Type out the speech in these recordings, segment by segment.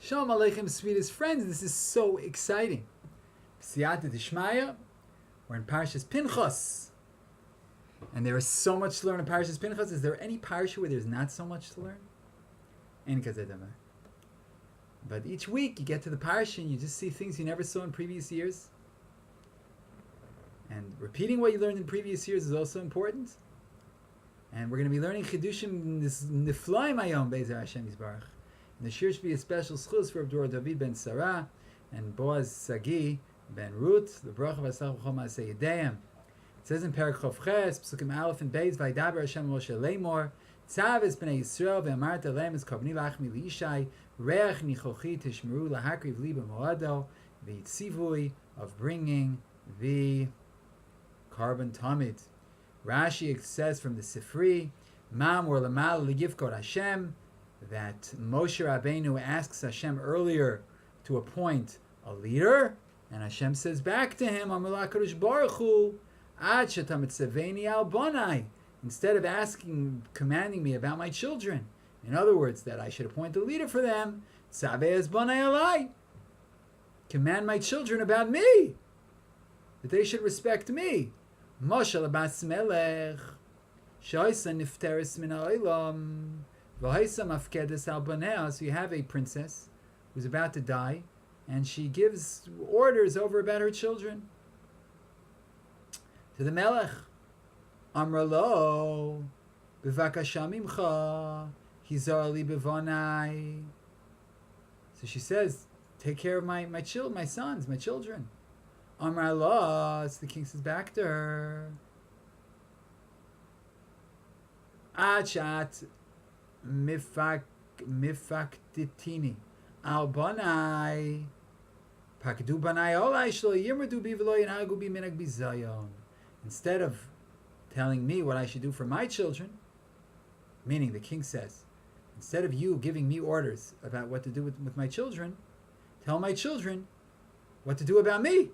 Shalom Aleichem, sweetest friends. This is so exciting. Siyata Dishmaya. We're in Parshas Pinchas. And there is so much to learn in Parshas Pinchas. Is there any parsha where there's not so much to learn? But each week you get to the parsha and you just see things you never saw in previous years. And repeating what you learned in previous years is also important. And we're going to be learning Chidushim Niflaim Ayom Be'ezer Hashem Yisbarach. And the shir should be a special schus for Abdur David ben Sarah and Boaz Sagi ben Ruth, the bracha v'asach v'chol ma'aseh yedeim. It says in Perek Chof Ches, Psukim Aleph and Beis, Vaydaber Hashem Moshe Leimor, Tzav b'nei Yisrael ve'amarta lehem es kavni lachmi li'ishai, reach nichochi tishmeru lahakriv li b'moado, the tzivui of bringing the carbon tamid. Rashi says from the Sifri, Mam or Lamal L'Yivkod Hashem, that Moshe Rabbeinu asks Hashem earlier to appoint a leader, and Hashem says back to him, Amar LaKadosh Baruch Hu, Ad she'ta mitzaveni al bonai, instead of commanding me about my children. In other words, that I should appoint a leader for them, Tzaveh es bonai alai, command my children about me, that they should respect me. Moshe Labas Melech, Shoisa Nifteris Min Ha'olam, V'Hoisa Mafkedes Al Banea. So you have a princess who's about to die, and she gives orders over about her children. To the Melech, Amra Lo, B'Vakasha Mimcha, Hizar Li B'Vonai. So she says, take care of my sons, my children. Amar Allah, so the king says back to her, Achat mifaktitini al banai pakdu banai olai shlo yimrdu bi v'lo yinagu bi minag bizayon. Instead of telling me what I should do for my children, meaning the king says, instead of you giving me orders about what to do with my children, tell my children what to do about me.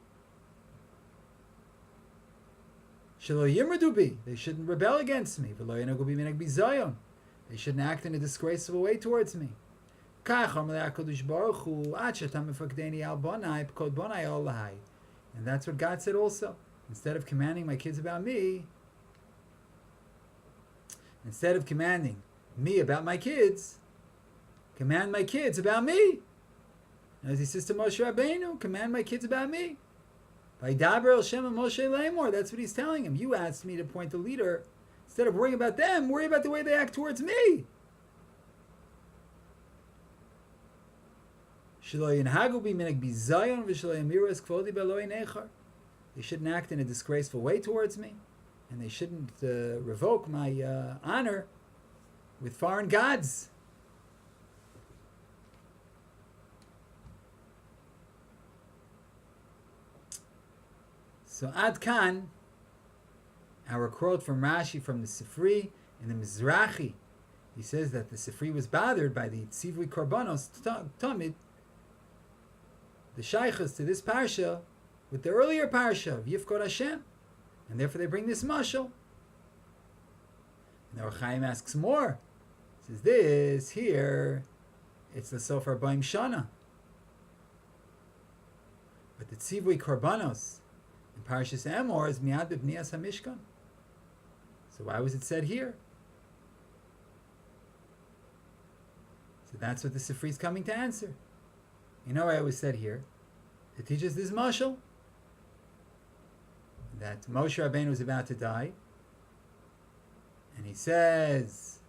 They shouldn't rebel against me. They shouldn't act in a disgraceful way towards me. And that's what God said also. Instead of commanding my kids about me, instead of commanding me about my kids, command my kids about me. As he says to Moshe Rabbeinu, command my kids about me. Vaydaber Hashem and Moshe Leimor. That's what he's telling him. You asked me to appoint a leader. Instead of worrying about them, worry about the way they act towards me. They shouldn't act in a disgraceful way towards me, and they shouldn't revoke my honor with foreign gods. So Ad Kan, our quote from Rashi from the Sifri in the Mizrahi, he says that the Sifri was bothered by the Tzivui Korbanos Tamid, the Shaykhas to this parsha, with the earlier parsha of Yivkod Hashem, and therefore they bring this mashal. And the Or Chaim asks more. He says this here, it's the Sofer Baim Shana, but the Tzivui Korbanos in Parshas Emor is Miad B'Bnias HaMishkan. So why was it said here? So that's what the Sifri is coming to answer. You know why it was said here? To teach us this mashal, that Moshe Rabbeinu was about to die, and he says,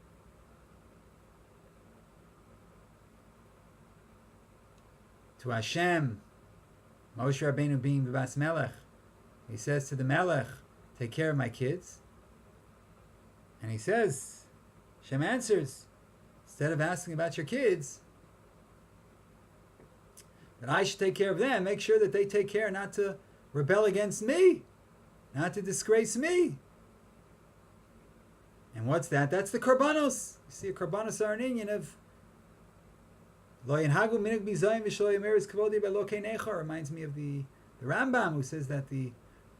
to Hashem, Moshe Rabbeinu being the Bas Melech, he says to the Melech, take care of my kids. And he says, Hashem answers, instead of asking about your kids, that I should take care of them, make sure that they take care not to rebel against me, not to disgrace me. And what's that? That's the Korbanos. You see, a Korbanos are an Inyan of Lo Yenhagu Minig Bizayim V'Shlo Yemeres Kavodi B'Lo Keinecha. Reminds me of the Rambam, who says that the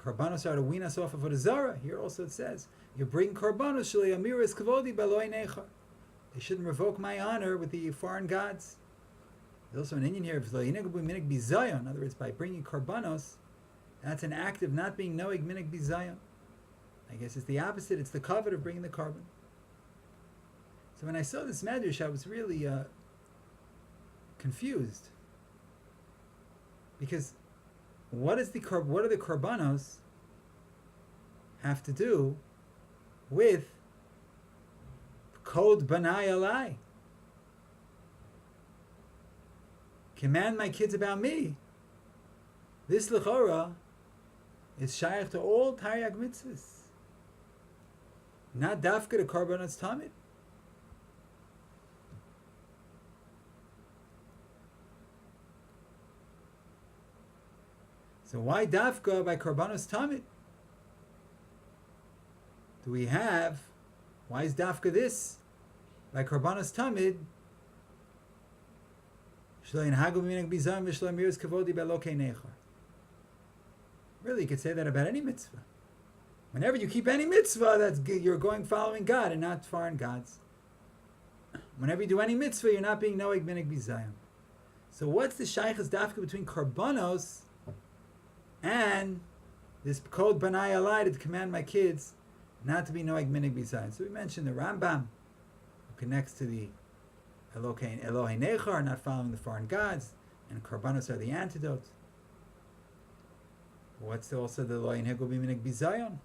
Korbanos are to wean us off of Avodah Zarah. Here also it says, you bring Korbanos Shlo Yemeres Kavodi B'Lo Keinecha. They shouldn't revoke my honor with the foreign gods. There's also an Indian here of minig bizayon. In other words, by bringing karbanos, that's an act of not being noeg minig bizayon. I guess it's the opposite. It's the covet of bringing the carbon. So when I saw this medrash, I was really confused, because what do the karbanos have to do with Kod Banai Alai? Command my kids about me. This lechora is shaykh to all Taryag mitzvahs, not dafka to karbanos tamid. So why dafka by karbanos tamid? Do we have? Why is dafka this by karbanos tamid? Really, you could say that about any mitzvah. Whenever you keep any mitzvah, that's you're following God and not foreign gods. Whenever you do any mitzvah, you're not being noeg minig bizayim. So what's the shaychus dafka between karbanos and this code banai alai to command my kids not to be noeg minig bizayim? So we mentioned the Rambam, who connects to the Elohei Nechar, not following the foreign gods, and karbanos are the antidote. What's also the Elohei Nechar minig bizayon?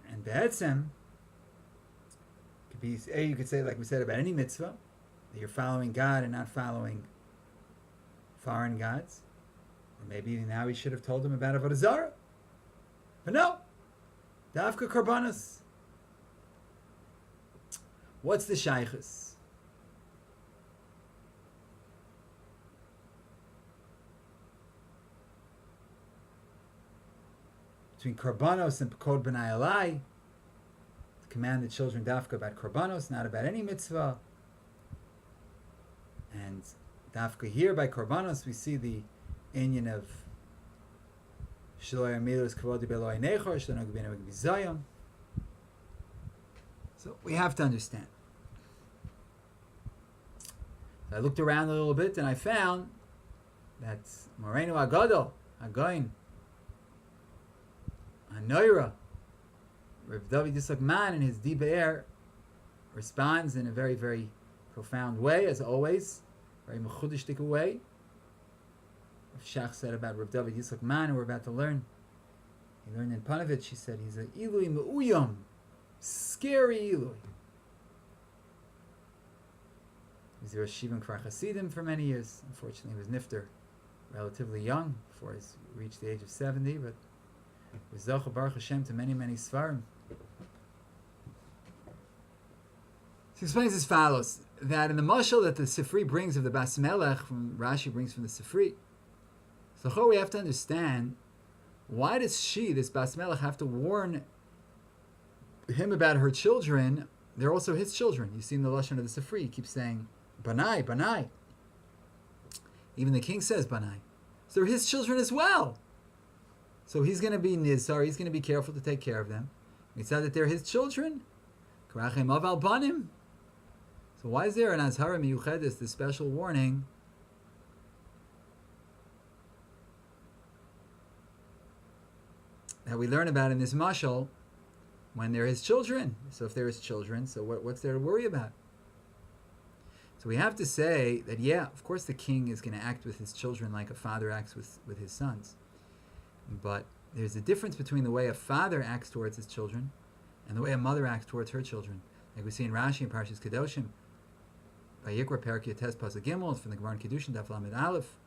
And be'etzem, you could say, like we said about any mitzvah, that you're following God and not following foreign gods. Or maybe now we should have told them about Avodah Zarah. But no, dafka karbanos. What's the shaychus? Between karbanos and kod b'nai alai, to command the children dafka about karbanos, not about any mitzvah. And dafka here by karbanos, we see the inyan of shelo yamilos kavodi be'eloi nechor, shelo nog b'nei bizayon. So we have to understand. So I looked around a little bit and I found that Moreno Agadol, Agoin, Anoira, Rav David Yitzchak Man in his Di Be'er responds in a very, very profound way, as always, very mechudishtik way. Shach said about Rav David Yitzchak Man, who we're about to learn. He learned in Panovich, he said he's a Ilui Me'uyam, scary Eloi. He was a Rosh Yeshiva in Kfar Hasidim for many years. Unfortunately, he was nifter relatively young, before he reached the age of 70, but was Zocha Baruch Hashem to many, many Svarim. He explains as follows, that in the mashal that the Sifri brings of the Bas Melech, from Rashi brings from the Sifri, so we have to understand, why does she, this Bas Melech, have to warn him about her children? They're also his children. You see in the Lashon of the Sifri, he keeps saying, Banai, Banai. Even the king says Banai. So they're his children as well. So he's going to be Nizar, he's going to be careful to take care of them. He said that they're his children. Karachem Aval Banim. So why is there an Azhara Miyuchedes, this special warning? That we learn about in this mashal, when they're his children. So if they're his children, so what's there to worry about? So we have to say that, yeah, of course the king is going to act with his children like a father acts with his sons. But there's a difference between the way a father acts towards his children and the way a mother acts towards her children. Like we see in Rashi and Parshas Kedoshim, by Yikra Perak Yates Pasuk Gimel, from the Gemara in Kedushin Daf Lamed Aleph,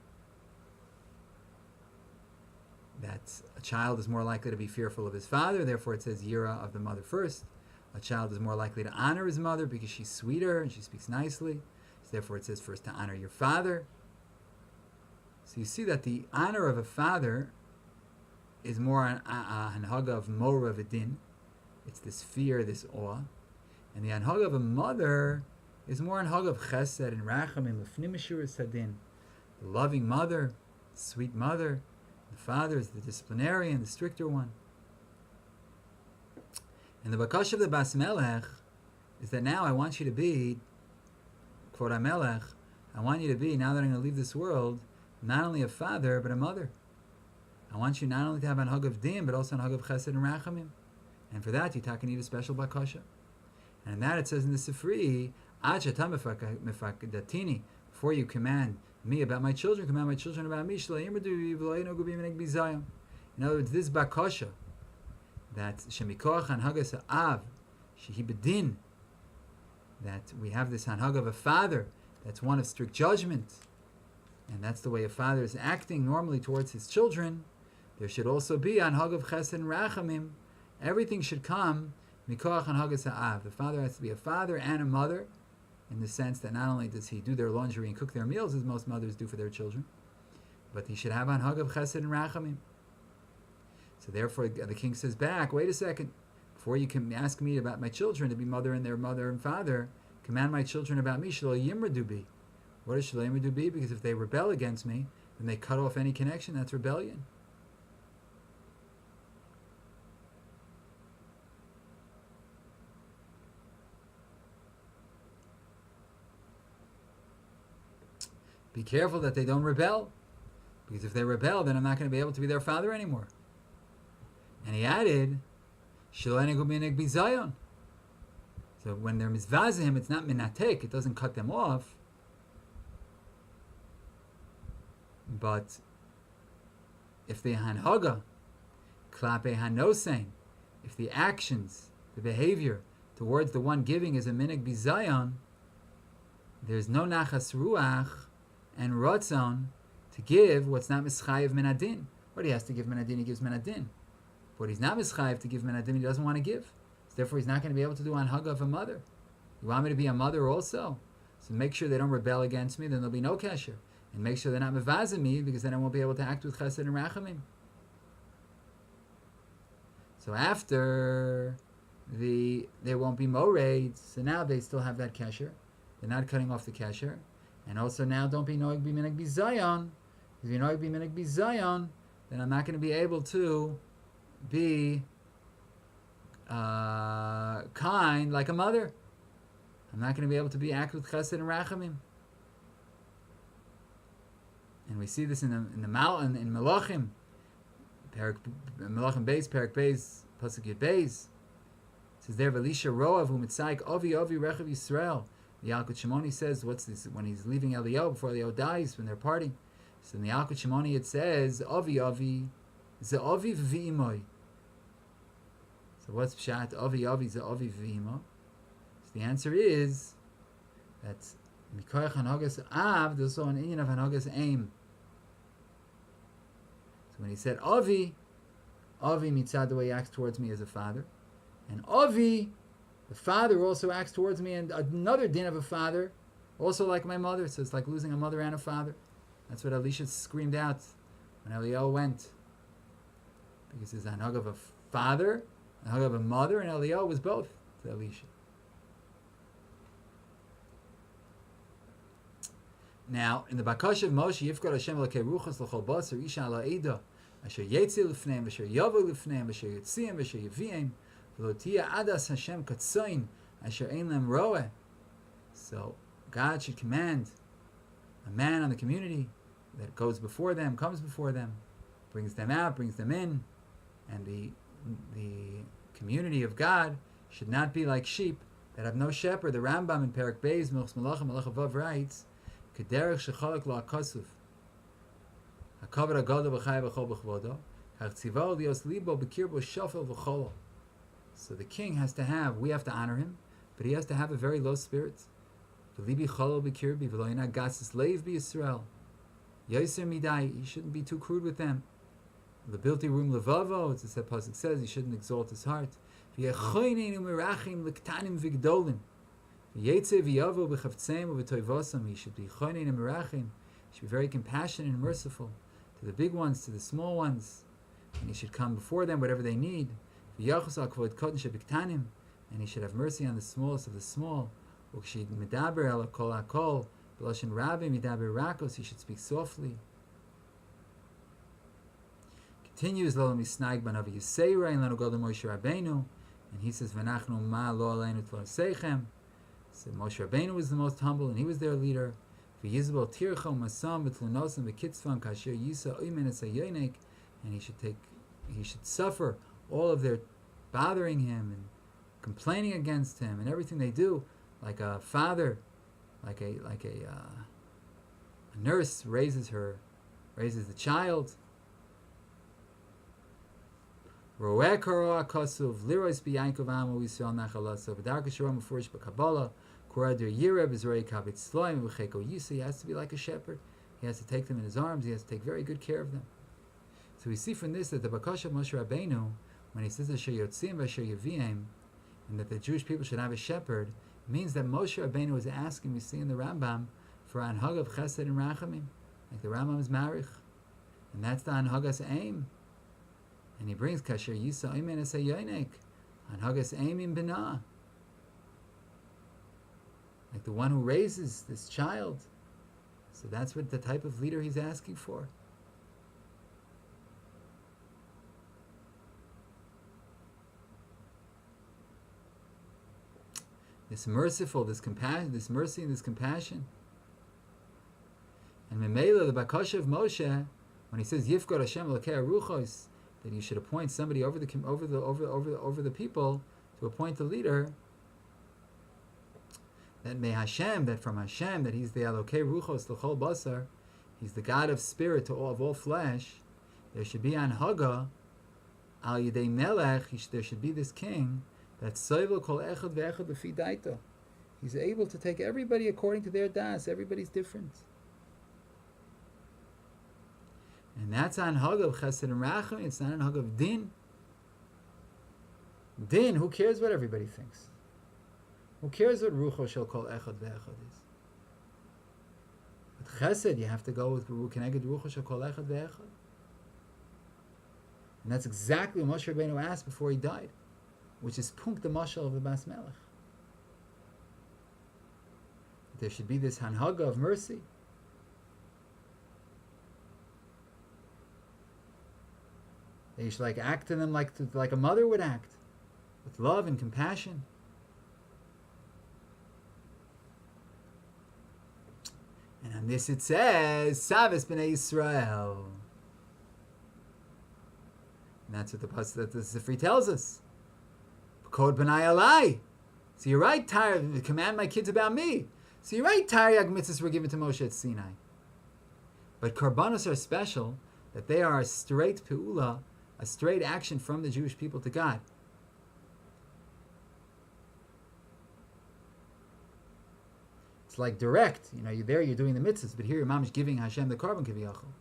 that a child is more likely to be fearful of his father, therefore it says Yira of the mother first. A child is more likely to honor his mother because she's sweeter and she speaks nicely. So therefore it says first to honor your father. So you see that the honor of a father is more an hanhaga of mora v'din. It's this fear, this awe. And the hanhaga of a mother is more hanhaga of chesed and rachamim, lefnim meshuras hadin. The loving mother, sweet mother. The father is the disciplinarian, the stricter one. And the bakash of the Bas Melech is that now I want you to be Kvod HaMelech, I want you to be, now that I'm going to leave this world, not only a father, but a mother. I want you not only to have an hug of din, but also an hug of chesed and rachamim. And for that, you need a special bakasha. And in that it says in the Sifri, before you command me about my children, command my children about me. In other words, this bakasha, that shemikoach hanhagas ha'av, shehi bedin, that we have this hanhag of a father, that's one of strict judgment, and that's the way a father is acting normally towards his children. There should also be hanhag of chesed and rachamim. Everything should come mikoach hanhagas ha'av. The father has to be a father and a mother, in the sense that not only does he do their laundry and cook their meals, as most mothers do for their children, but he should have hanhag of chesed and rachamim. So therefore, the king says back, wait a second, before you can ask me about my children to be mother and their mother and father, command my children about me, shelo yimradu bi. What is shelo yimradu bi? Because if they rebel against me, then they cut off any connection, that's rebellion. Be careful that they don't rebel, because if they rebel, then I'm not going to be able to be their father anymore. And he added, so when they're mizvazim, it's not minatek, it doesn't cut them off. But if the hanhaga, klape hanosein, if the actions, the behavior towards the one giving is a minig bizayon, there's no nachas ruach and rotzon to give what's not mischayev minadin. What he has to give minadin, he gives minadin. But he's not mischayev to give minadin, he doesn't want to give. So therefore he's not going to be able to do hanhaga of a mother. You want me to be a mother also? So make sure they don't rebel against me, then there'll be no kesher. And make sure they're not mevazim me, because then I won't be able to act with chesed and rachamim. So after there won't be morades, so now they still have that kesher. They're not cutting off the kesher. And also now don't be noig b'minig b'zayon. If you're noig b'minig b'zayon, then I'm not going to be able to be kind like a mother. I'm not going to be able to be act with chesed and rachamim. And we see this in Malachim, Malachim Beis, Perak Beis, Pasuk Yud Beis. It says there, V'lisha roav u'mitzaik ovi rechav Yisrael. The Yalkut Shimoni says, what's this? When he's leaving Eliyahu, before Eliyahu dies, when they're parting. So in the Yalkut Shimoni it says, Avi, Ze'avi v'imoi. So what's Pshat? Avi, Ze'avi v'imoi. So the answer is that Mikoyach Hanagas Av, there's also an Indian of Hanagas Aim. So when he said Avi mitzad, the way he acts towards me as a father. And Avi, the father also acts towards me, and another din of a father, also like my mother. So it's like losing a mother and a father. That's what Elisha screamed out when Eliyahu went. Because there's a hanhag of a father, a hanhag of a mother, and Eliyahu was both to Elisha. Now, in the Bakash of Moshe, Yifkar Hashem Elokei Ruchos L'chol Basar Isha Ala Eida Asher Yetzi L'fneim Asher Yavo L'fneim Asher Yetziim Asher Yeviem V'lo Tia Adas Hashem Katzoin Asher Ein Lem Roeh. So God should command a man on the community that goes before them, comes before them, brings them out, brings them in, and the community of God should not be like sheep that have no shepherd. The Rambam in Perak Beis Milchus Malachim Malach Avav writes, Kederech shechalak lo akasuf, hakavod hagado b'chai v'chol b'chvodo, hachtzivah lios libo b'kirbo shofel v'cholo. So the king has to have, we have to honor him, but he has to have a very low spirit. V'libi cholo b'kirbi v'lo yinag gasis leiv b'Yisrael. Yoser midai, he shouldn't be too crude with them. L'bilti rum levavo, as the pasuk says, he shouldn't exalt his heart. V'yechoyneinu merachim l'ktanim v'gdolim. He should be chonin and merachim. He should be very compassionate and merciful to the big ones, to the small ones, and he should come before them whatever they need. And he should have mercy on the smallest of the small. He should speak softly. Continues, and he says, So Moshe Rabbeinu was the most humble, and he was their leader. And he should suffer all of their bothering him and complaining against him and everything they do, like a father, like a nurse raises the child. Roeh karo akasuv liros biyankov amo Yisrael nachalaso v'darka sharom mefurish b'Kabbalah korader yireh b'zorei kavit sloim v'cheko yisa. He has to be like a shepherd. He has to take them in his arms. He has to take very good care of them. So we see from this that the Bakash of Moshe Rabbeinu, when he says Asher Yotzim v'Asher Yavim, and that the Jewish people should have a shepherd, means that Moshe Rabbeinu was asking, we see in the Rambam, for Anhag of Chesed and Rachamim, like the Rambam is Marich, and that's the Anhagas aim. And he brings Kasher Yisa Oimen Esa Yoinek, Anhagas aim in Binah, like the one who raises this child. So that's what the type of leader he's asking for. This merciful, this compassion, this mercy and this compassion. And Memela, the Bakasha of Moshe, when he says Yifkod Hashem Elokei Ruchos, that you should appoint somebody over the people to appoint the leader. That may Hashem, that from Hashem, that He's the Elokei Ruchos L'chol Basar, He's the God of spirit of all flesh. There should be Anhaga Al Yidei Melech. There should be this king. That's Soivel Kol Echad Ve'echad B'fi Daito. He's able to take everybody according to their das. Everybody's different. And that's Anhag of Chesed and Racham. It's not Anhag of Din. Din, who cares what everybody thinks? Who cares what Rucho shall call Echad Ve'echad is? With Chesed, you have to go with Keneged Rucho shall call Echad Ve'echad. And that's exactly what Moshe Rabbeinu asked before he died, which is Punk the Mashal of the Bas Melech. There should be this Hanhaga of mercy. They should act to them like a mother would act, with love and compassion. And on this it says, Savis b'nei Yisrael. And that's what the Sifri tells us. Kod b'nai alai. So you're right, Tyre, command my kids about me. So you're right, Taryag mitzvahs were given to Moshe at Sinai. But Karbanos are special, that they are a straight pe'ula, a straight action from the Jewish people to God. It's like direct. You're there, you're doing the mitzvahs, but here your mom is giving Hashem the korban kiviyachol.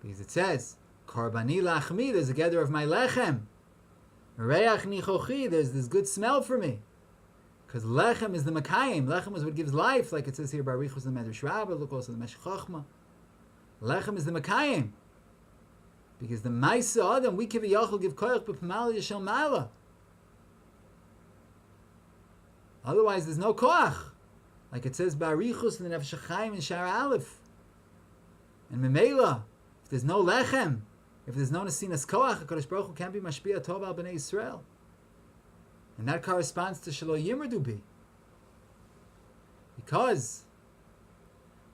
Because it says, Karbani lachmi, there's a gather of my lechem. Reach nichochi, there's this good smell for me. Because lechem is the makayim. Lechem is what gives life, like it says here by Richu's and the Medrash Rabbah, look also the Meshech Chochmah. Lechem is the makayim. Because the Maisa Adam, we kiviyachol give koyach b'p'mal yashel mala. Otherwise, there's no koach. Like it says by Richu's and the Nefesh HaChaim and Shara Aleph. And Memela, if there's no lechem, if there's no nesinas koach, HaKadosh Baruch Hu can't be mashpia tov al b'nei Yisrael. And that corresponds to Shelo Yimrdu Bi. Because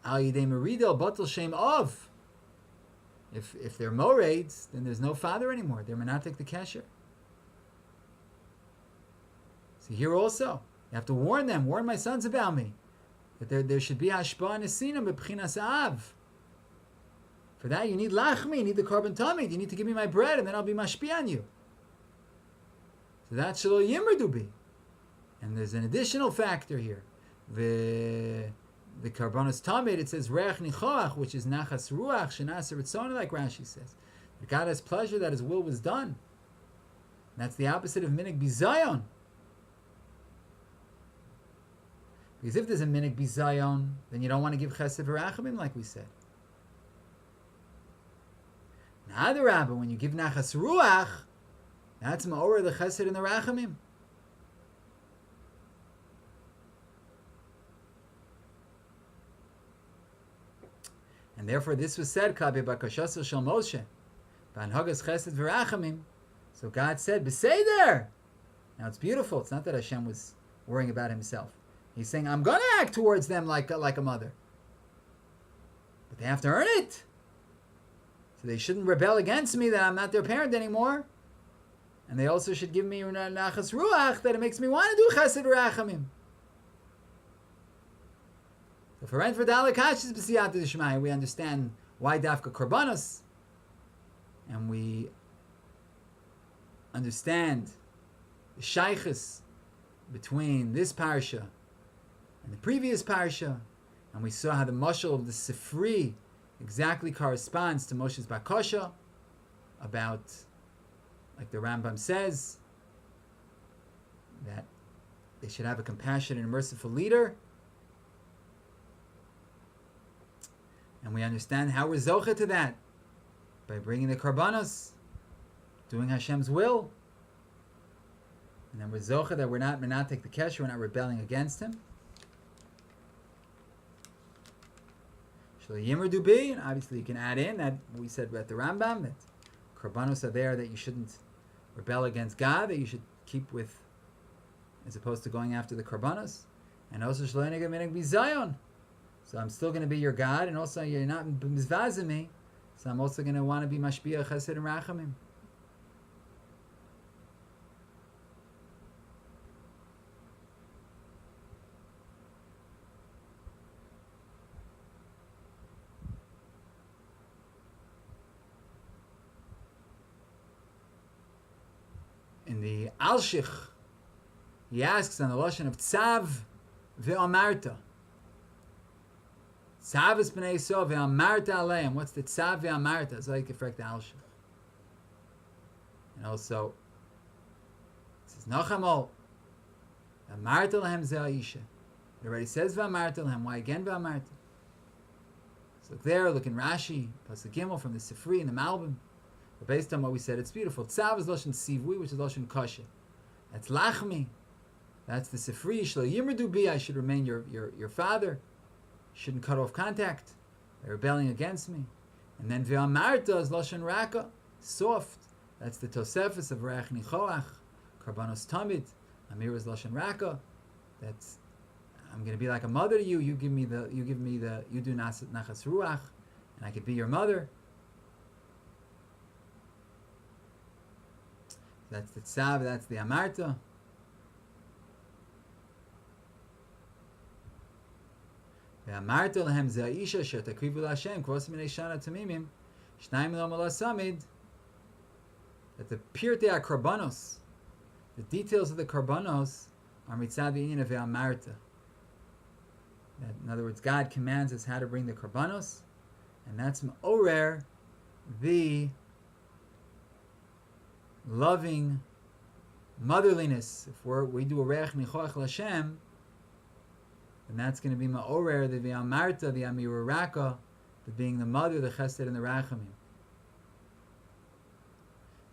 Al Yidei Meridel Batal Shem Av. If they're moraids, then there's no father anymore. They're menatek the kesher. So here also, you have to warn them. Warn my sons about me. That there should be hashpa and esinam b'pchinas av. For that you need lachmi, you need the korban tamid. You need to give me my bread, and then I'll be mashpi on you. So that's shelo yimrdu bi. And there's an additional factor here. The karbanos tamid, it says reach nichoach, which is nachas ruach shenaser ritzona, like Rashi says. That God has pleasure that His will was done. And that's the opposite of minig bizayon. Because if there's a minig bizayon, then you don't want to give chesed v'rachamim, like we said. Now the Rabbah, when you give nachas ruach, that's ma'orah the chesed and the rachamim. And therefore this was said, Kabe bakashasel shel Moshe, b'anhagas chesed v'rachamim. So God said, b'seder. Now it's beautiful. It's not that Hashem was worrying about Himself. He's saying, I'm going to act towards them like a mother. But they have to earn it. So they shouldn't rebel against me that I'm not their parent anymore. And they also should give me nachas ruach that it makes me want to do chesed rachamim. So for Ren for Dalek Hashis b'siyata d'shmaya, we understand why dafka korbanos, and we understand the shaychus between this parsha and the previous parsha, and we saw how the mashal of the Sifri exactly corresponds to Moshe's bakasha about, like the Rambam says, that they should have a compassionate and merciful leader. And we understand how we're zocha to that by bringing the karbanos, doing Hashem's will. And then we're zocha that we're not take the kesher, we're not rebelling against him. Shlo yimr dubi, and obviously you can add in that we said at the Rambam that karbanos are there that you shouldn't rebel against God, that you should keep with, as opposed to going after the karbanos. And also shlo yineged minig bizayon. So I'm still going to be your God, and also you're not mizvazim me, so I'm also going to want to be mashpia chesed and rachamim. In the Alshich, he asks on the lashon of tzav ve'amarta. Tzav is b'nei Yisrael ve'amarta aleim. What's the tzav ve'amarta? It's like effect the Alshich. And also, it says Nachamol ve'amarta lehem ze'aisha. It already says ve'amarta lehem. Why again ve'amarta? So look there, look in Rashi, Pasuk Gimel from the Sifri and the Malbim. But based on what we said, it's beautiful. Tzav is lashon sivui, which is lashon kasha. That's lachmi. That's the Sifri. Shlo yimrdu bi. I should remain your father. Shouldn't cut off contact by rebelling against me. And then ve'amarta is lashon raka, soft. That's the tosefus of reach nichoach, karbanos tamid. Amir is lashon raka. That's, I'm going to be like a mother to you. You do nachas ruach, and I could be your mother. That's the tzav. That's the amarta. Ve'amarta lehem ze ha'isha asher takrivu l'Hashem k'vos minei shana tamimim shnayim lo mala samid. That the pirtei ha'karbanos, the details of the karbanos, are mitzad v'inyan of ve'amarta. That, in other words, God commands us how to bring the karbanos, and that's ma'orer the loving motherliness. If we do a reich nichoach l'Hashem, and that's going to be ma'orer, the v'amarta, the amira raka, the being the mother, the chesed, and the rachamim.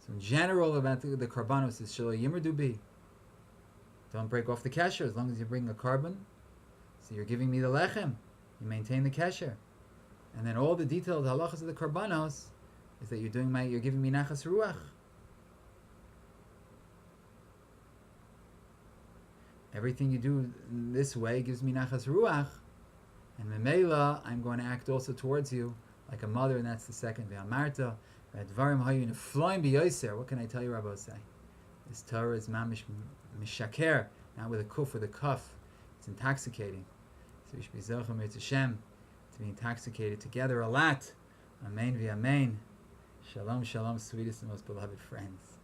So in general about the karbanos is shelo yimr dubi. Don't break off the kesher as long as you bring a carbon. So you're giving me the lechem. You maintain the kesher. And then all the detailed halachas of the karbanos is that you're giving me nachas ruach. Everything you do in this way gives me nachas ruach, and memela, I'm going to act also towards you like a mother, and that's the second ve'amarta. Dvarim hayu nefloim b'yoser. What can I tell you, Rabbi say? This Torah is mamish mishaker, not with a kuf, with a kaf. It's intoxicating. So we should be zochim Hashem to be intoxicated together a lot. Amen v'amen. Shalom, shalom, sweetest and most beloved friends.